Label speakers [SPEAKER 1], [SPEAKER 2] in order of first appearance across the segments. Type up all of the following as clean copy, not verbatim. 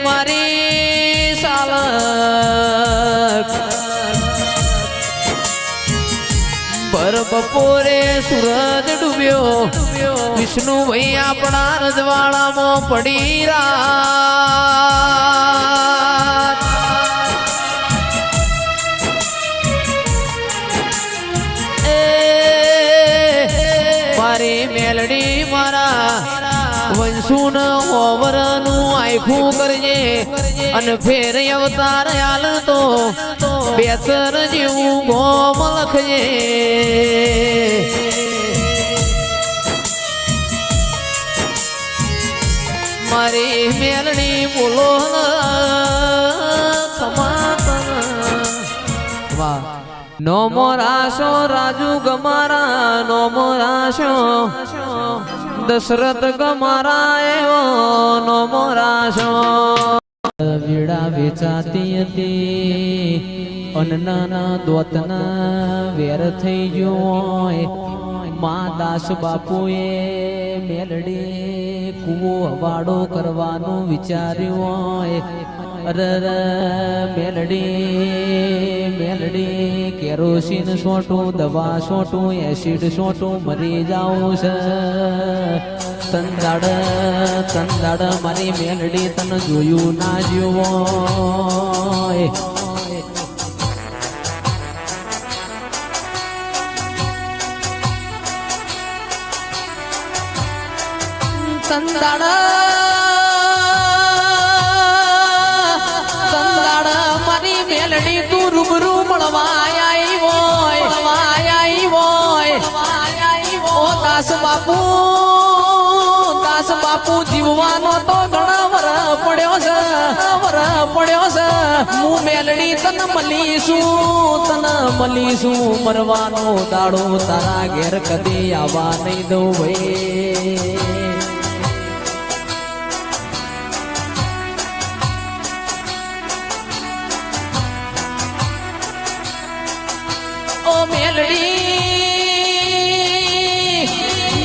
[SPEAKER 1] મારી સાલક પર બપોરે સૂરજ ડૂબ્યો વિષ્ણુ ભાઈ આપણા રજવાડામાં પડી રાત મારી મેલડી મારા વંશુન ઓવરનું આખું કરજે અને ફેર અવતાર આલ તો બેસર જેવું ગોમ લખજે મારી મેલડી બોલો વાહ નો મોરાશો રાજુ ગમારા નો મોરાશો દશરથ ગમારા એવો નો મોરાશો વીડા વેચાતી હતી અન્નના દોતના વેર થઈ ગયો માં દાસ બાપુએ મેલડી કુવો હવાડો કરવાનું વિચાર્યું અરર મેલડી કેરોસીન સોટું દવા સોટું એસિડ સોટું મરી જાઉં છે તંદાડ મારી મેલડી તને જોયું ના જીવો તંદાડ મારી મેલડી તું રૂબરૂ મળવા આવી હોય ઓ દાસ બાપુ જીવવાનો તો ઘણા વર પડ્યો છે હું મેલડી તને મળીશું મરવાનો દાડો તારા ઘેર કદી આવવા નહીં દઉં ભાઈ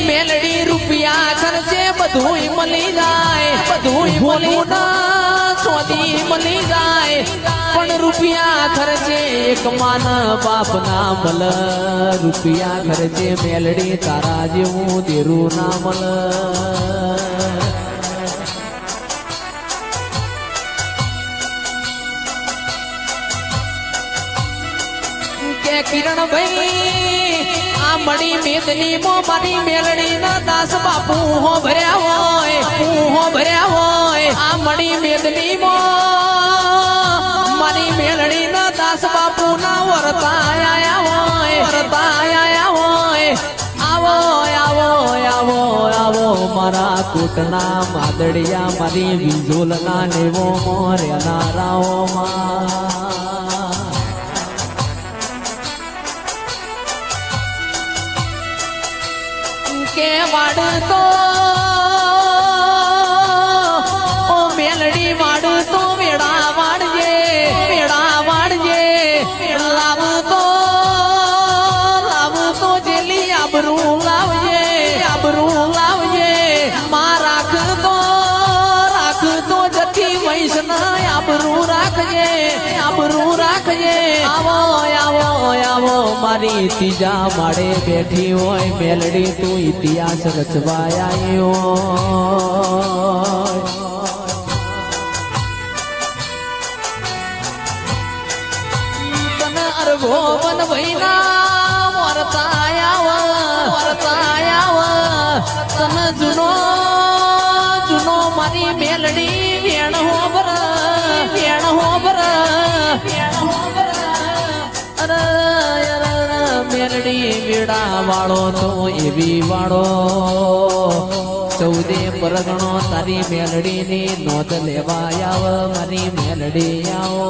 [SPEAKER 1] મેલડી રૂપિયા ખર્ચે બધું મળી જાય બોલું ના સોદી મળી જાય પણ રૂપિયા ખર્ચે એક માન બાપ ના મલ રૂપિયા ખર્ચે મેલડી તારા જેવું દેરું ના મલ કિરણ ભાઈ આ મળી મેદની મો મારી મેલડી ના દાસ બાપુ હો ભર્યા હોય આ મળી મેદની મો મારી મેલડી ના દાસ બાપુ ના વરતા આયા હોય આવો મારા કૂટના માદડિયા મારી વિંજોલ ના લેવો મોર્યા રાવો માં કે વાડતો ઓ મેલડી વાડતો વેડા વાડજે લાવતો જેલી આબરૂ લાવજે માં રાખતો જતી વૈષ્ણવ આબરૂ રાખજે આવો મારી ત્રીજા માળે બેઠી હોય મેલડી તું ઇતિહાસ રચવાયો તને અરગો બન ભઈના વરતા તને જૂનો મારી મેલડી વેણ હોબર મેલડી વેડા વાળો તો એવી વાળો 14 પરગણો તારી મેલડી ની નોંધ લેવા આવ મારી મેલડી આવો